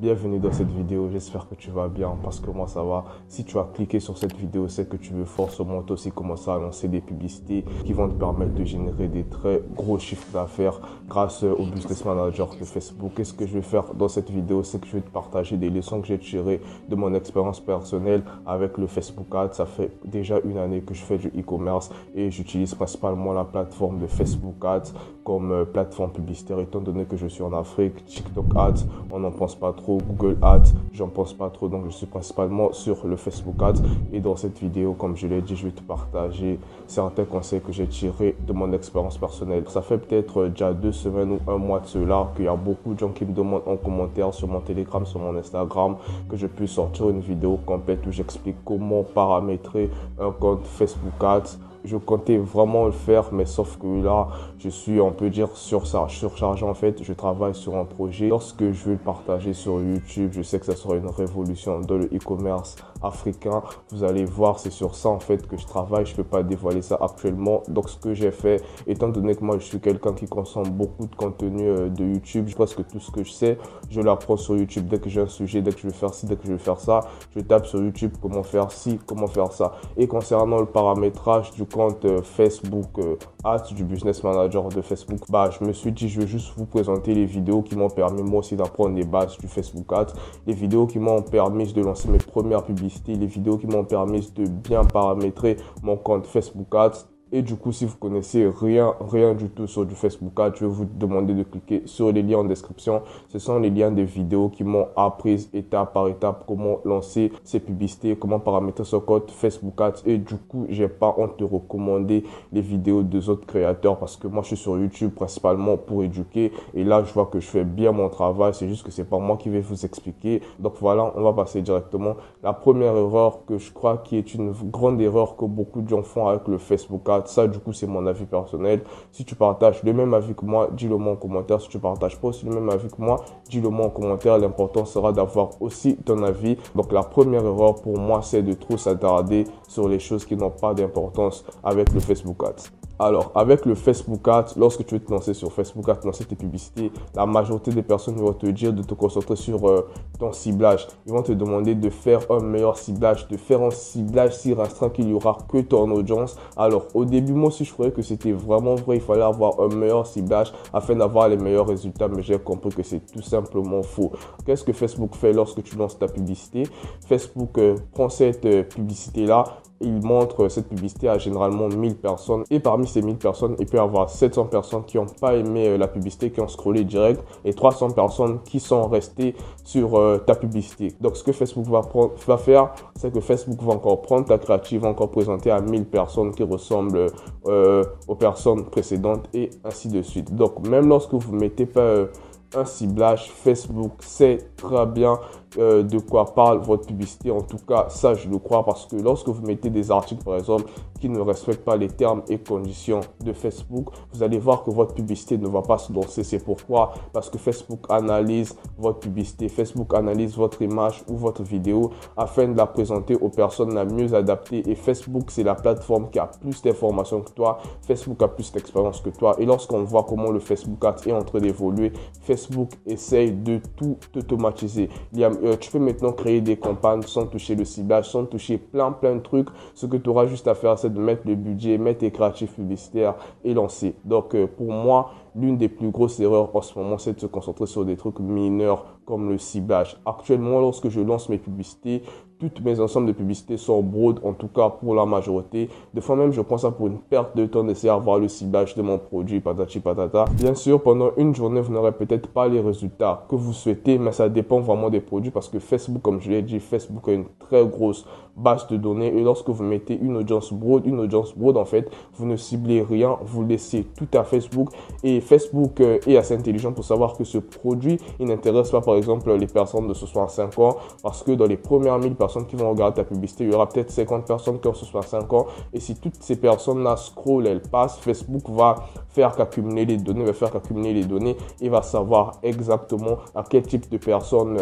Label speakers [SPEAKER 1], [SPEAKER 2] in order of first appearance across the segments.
[SPEAKER 1] Bienvenue dans cette vidéo, j'espère que tu vas bien parce que moi ça va. Si tu as cliqué sur cette vidéo, c'est que tu veux forcément aussi commencer à lancer des publicités qui vont te permettre de générer des très gros chiffres d'affaires grâce au Business Manager de Facebook. Qu'est-ce que je vais faire dans cette vidéo? C'est que je vais te partager des leçons que j'ai tirées de mon expérience personnelle avec le Facebook Ads. Ça fait déjà une année que je fais du e-commerce et j'utilise principalement la plateforme de Facebook Ads comme plateforme publicitaire étant donné que je suis en Afrique. TikTok Ads, on n'en pense pas trop. Google Ads, j'en pense pas trop, donc je suis principalement sur le Facebook Ads. Et dans cette vidéo, comme je l'ai dit, je vais te partager certains conseils que j'ai tirés de mon expérience personnelle. Ça fait peut-être déjà 2 semaines ou un mois de cela qu'il y a beaucoup de gens qui me demandent en commentaire sur mon Telegram, sur mon Instagram, que je puisse sortir une vidéo complète où j'explique comment paramétrer un compte Facebook Ads. Je comptais vraiment le faire, mais sauf que là, je suis, on peut dire, surchargé en fait. Je travaille sur un projet. Lorsque je vais le partager sur YouTube, je sais que ça sera une révolution dans le e-commerce africain. Vous allez voir, c'est sur ça en fait que je travaille. Je ne peux pas dévoiler ça actuellement. Donc, ce que j'ai fait, étant donné que moi, je suis quelqu'un qui consomme beaucoup de contenu de YouTube, presque tout ce que je sais, je l'apprends sur YouTube. Dès que j'ai un sujet, dès que je veux faire ci, dès que je veux faire ça, je tape sur YouTube comment faire ci, comment faire ça. Et concernant le paramétrage du compte Facebook Ads du Business Manager de Facebook, je me suis dit je vais juste vous présenter les vidéos qui m'ont permis moi aussi d'apprendre les bases du Facebook Ads, les vidéos qui m'ont permis de lancer mes premières publicités, les vidéos qui m'ont permis de bien paramétrer mon compte Facebook Ads. Et du coup, si vous connaissez rien du tout sur du Facebook Ads, je vais vous demander de cliquer sur les liens en description. Ce sont les liens des vidéos qui m'ont appris étape par étape comment lancer ces publicités, comment paramétrer ce compte Facebook Ads. Et du coup, j'ai pas honte de recommander les vidéos des autres créateurs parce que moi, je suis sur YouTube principalement pour éduquer. Et là, je vois que je fais bien mon travail. C'est juste que c'est pas moi qui vais vous expliquer. Donc voilà, on va passer directement. La première erreur que je crois qui est une grande erreur que beaucoup de gens font avec le Facebook Ads, ça, du coup, c'est mon avis personnel. Si tu partages le même avis que moi, dis-le moi en commentaire. Si tu partages pas aussi le même avis que moi, dis-le moi en commentaire. L'important sera d'avoir aussi ton avis. Donc, la première erreur pour moi, c'est de trop s'attarder sur les choses qui n'ont pas d'importance avec le Facebook Ads. Alors, avec le Facebook Ads, lorsque tu veux te lancer sur Facebook Ads, lancer tes publicités, la majorité des personnes vont te dire de te concentrer sur ton ciblage. Ils vont te demander de faire un meilleur ciblage, de faire un ciblage si restreint qu'il n'y aura que ton audience. Alors, au début, moi aussi, je croyais que c'était vraiment vrai. Il fallait avoir un meilleur ciblage afin d'avoir les meilleurs résultats, mais j'ai compris que c'est tout simplement faux. Qu'est-ce que Facebook fait lorsque tu lances ta publicité? Facebook prend cette publicité-là. Il montre cette publicité à généralement 1000 personnes et parmi ces 1000 personnes, il peut y avoir 700 personnes qui n'ont pas aimé la publicité, qui ont scrollé direct et 300 personnes qui sont restées sur ta publicité. Donc, ce que Facebook va faire, c'est que Facebook va encore prendre ta créative, va encore présenter à 1000 personnes qui ressemblent aux personnes précédentes et ainsi de suite. Donc, même lorsque vous ne mettez pas un ciblage, Facebook sait très bien de quoi parle votre publicité. En tout cas, ça, je le crois parce que lorsque vous mettez des articles, par exemple, qui ne respectent pas les termes et conditions de Facebook, vous allez voir que votre publicité ne va pas se lancer. C'est pourquoi? Parce que Facebook analyse votre publicité, Facebook analyse votre image ou votre vidéo afin de la présenter aux personnes la mieux adaptée. Et Facebook, c'est la plateforme qui a plus d'informations que toi. Facebook a plus d'expérience que toi. Et lorsqu'on voit comment le Facebook Ads est en train d'évoluer, Facebook essaye de tout automatiser. Tu peux maintenant créer des campagnes sans toucher le ciblage, sans toucher plein de trucs. Ce que tu auras juste à faire, c'est de mettre le budget, mettre tes créatifs publicitaires et lancer. Donc, pour moi, l'une des plus grosses erreurs en ce moment, c'est de se concentrer sur des trucs mineurs comme le ciblage. Actuellement, lorsque je lance mes publicités, toutes mes ensembles de publicités sont broad, en tout cas pour la majorité. Des fois même, je prends ça pour une perte de temps d'essayer d'avoir le ciblage de mon produit, patati patata. Bien sûr, pendant une journée, vous n'aurez peut-être pas les résultats que vous souhaitez, mais ça dépend vraiment des produits parce que Facebook, comme je l'ai dit, Facebook a une très grosse base de données et lorsque vous mettez une audience broad, en fait, vous ne ciblez rien, vous laissez tout à Facebook et Facebook est assez intelligent pour savoir que ce produit, il n'intéresse pas par exemple les personnes de 65 ans parce que dans les premières 1000 personnes qui vont regarder ta publicité, il y aura peut-être 50 personnes qui ont 65 ans et si toutes ces personnes-là scrollent, elles passent, Facebook va faire qu'accumuler les données, et va savoir exactement à quel type de personnes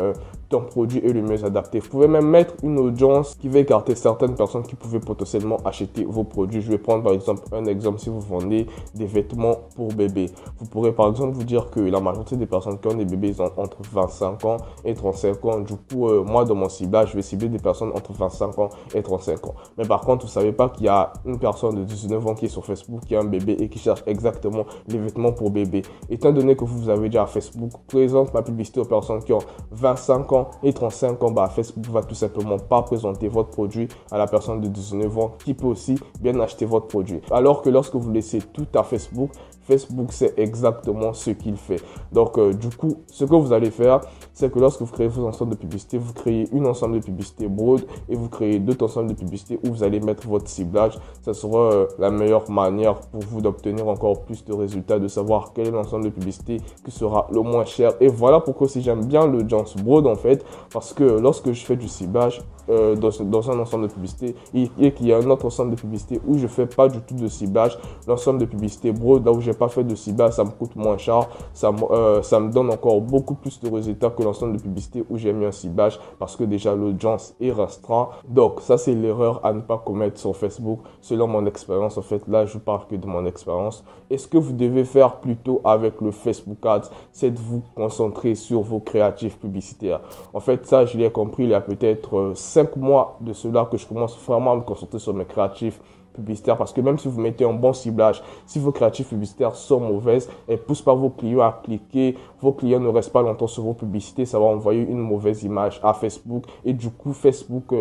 [SPEAKER 1] ton produit est le mieux adapté. Vous pouvez même mettre une audience qui va écarter certaines personnes qui pouvaient potentiellement acheter vos produits. Je vais prendre par exemple un exemple. Si vous vendez des vêtements pour bébés, vous pourrez par exemple vous dire que la majorité des personnes qui ont des bébés, ils ont entre 25 ans et 35 ans. Du coup, moi dans mon ciblage, je vais cibler des personnes entre 25 ans et 35 ans. Mais par contre, vous savez pas qu'il y a une personne de 19 ans qui est sur Facebook, qui a un bébé et qui cherche exactement les vêtements pour bébé. Étant donné que vous avez déjà Facebook, présente ma publicité aux personnes qui ont 25 ans et 35 ans, Facebook va tout simplement pas présenter votre produit à la personne de 19 ans qui peut aussi bien acheter votre produit. Alors que lorsque vous laissez tout à Facebook, Facebook sait exactement ce qu'il fait. Donc, du coup, ce que vous allez faire, c'est que lorsque vous créez vos ensembles de publicité, vous créez une ensemble de publicité broad et vous créez d'autres ensembles de publicité où vous allez mettre votre ciblage. Ça sera la meilleure manière pour vous d'obtenir encore plus de résultats, de savoir quel est l'ensemble de publicité qui sera le moins cher. Et voilà pourquoi aussi j'aime bien l'audience broad en fait, parce que lorsque je fais du ciblage dans un ensemble de publicité et qu'il y a un autre ensemble de publicité où je fais pas du tout de ciblage, l'ensemble de publicité broad, là où j'ai pas fait de ciblage, ça me coûte moins cher, ça me donne encore beaucoup plus de résultats que l'ensemble de publicité où j'ai mis un ciblage, parce que déjà l'audience est restreinte. Donc ça, c'est l'erreur à ne pas commettre sur Facebook selon mon expérience. En fait, là je parle que de mon expérience. Et ce que vous devez faire plutôt avec le Facebook Ads, c'est de vous concentrer sur vos créatifs publicitaires. En fait, ça je l'ai compris il y a peut-être 5 mois de cela que je commence vraiment à me concentrer sur mes créatifs publicitaires, parce que même si vous mettez un bon ciblage, si vos créatifs publicitaires sont mauvaises, elles ne poussent pas vos clients à cliquer, vos clients ne restent pas longtemps sur vos publicités, ça va envoyer une mauvaise image à Facebook et du coup Facebook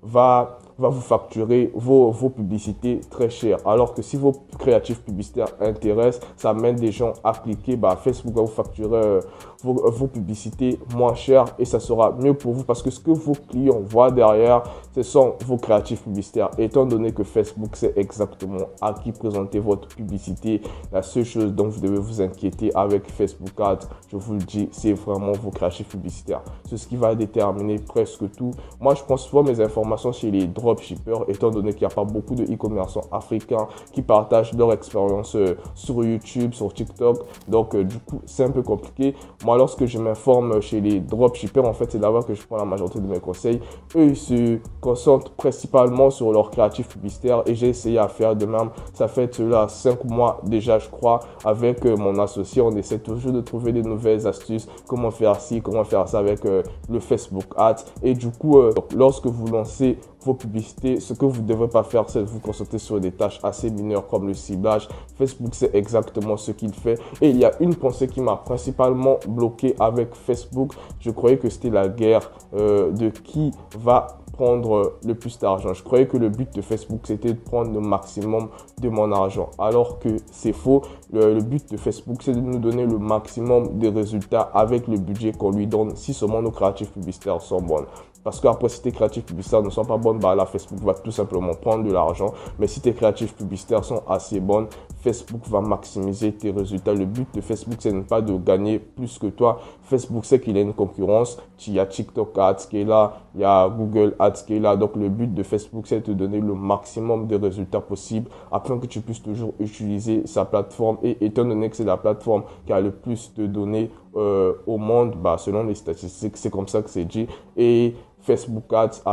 [SPEAKER 1] va vous facturer vos publicités très cher. Alors que si vos créatifs publicitaires intéressent, ça amène des gens à cliquer, Facebook va vous facturer vos publicités moins cher et ça sera mieux pour vous, parce que ce que vos clients voient derrière, ce sont vos créatifs publicitaires. Étant donné que Facebook sait exactement à qui présenter votre publicité, la seule chose dont vous devez vous inquiéter avec Facebook Ads, je vous le dis, c'est vraiment vos créatifs publicitaires. C'est ce qui va déterminer presque tout. Moi, je prends souvent mes informations chez les dropshippers, étant donné qu'il n'y a pas beaucoup de e-commerçants africains qui partagent leur expérience sur YouTube, sur TikTok. Donc, du coup, c'est un peu compliqué. Moi, lorsque je m'informe chez les dropshippers, en fait, c'est là-bas que je prends la majorité de mes conseils. Eux, ils se concentrent principalement sur leurs créatifs publicitaires et j'ai essayé à faire de même. Ça fait cela 5 mois déjà, je crois, avec mon associé. On essaie toujours de trouver des nouvelles astuces, comment faire ci, comment faire ça avec le Facebook Ads. Et du coup, lorsque vous lancez vos publicités, ce que vous ne devez pas faire, c'est de vous concentrer sur des tâches assez mineures comme le ciblage. Facebook sait exactement ce qu'il fait. Et il y a une pensée qui m'a principalement bloqué avec Facebook. Je croyais que c'était la guerre de qui va prendre le plus d'argent. Je croyais que le but de Facebook, c'était de prendre le maximum de mon argent. Alors que c'est faux. Le but de Facebook, c'est de nous donner le maximum de résultats avec le budget qu'on lui donne si seulement nos créatifs publicitaires sont bonnes. Parce qu'après, si tes créatifs publicitaires ne sont pas bonnes, là, Facebook va tout simplement prendre de l'argent. Mais si tes créatifs publicitaires sont assez bonnes, Facebook va maximiser tes résultats. Le but de Facebook, c'est pas de gagner plus que toi. Facebook sait qu'il y a une concurrence. Il y a TikTok Ads qui est là, il y a Google Ads qui est là. Donc, le but de Facebook, c'est de te donner le maximum de résultats possibles afin que tu puisses toujours utiliser sa plateforme. Et étant donné que c'est la plateforme qui a le plus de données au monde, selon les statistiques, c'est comme ça que c'est dit. Et Facebook Ads,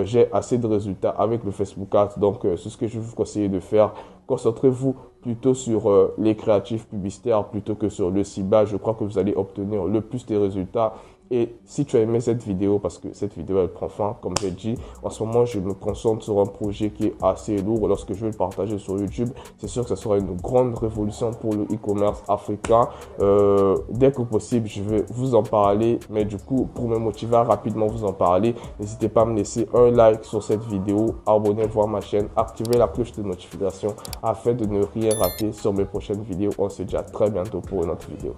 [SPEAKER 1] j'ai assez de résultats avec le Facebook Ads. Donc, c'est ce que je vous conseille de faire. Concentrez-vous plutôt sur les créatifs publicitaires plutôt que sur le ciblage. Je crois que vous allez obtenir le plus de résultats. Et si tu as aimé cette vidéo, parce que cette vidéo elle prend fin, comme j'ai dit, en ce moment je me concentre sur un projet qui est assez lourd. Lorsque je vais le partager sur YouTube, c'est sûr que ce sera une grande révolution pour le e-commerce africain. Dès que possible, je vais vous en parler. Mais du coup, pour me motiver à rapidement vous en parler, n'hésitez pas à me laisser un like sur cette vidéo, abonnez-vous à ma chaîne, activez la cloche de notification afin de ne rien rater sur mes prochaines vidéos. On se dit à très bientôt pour une autre vidéo.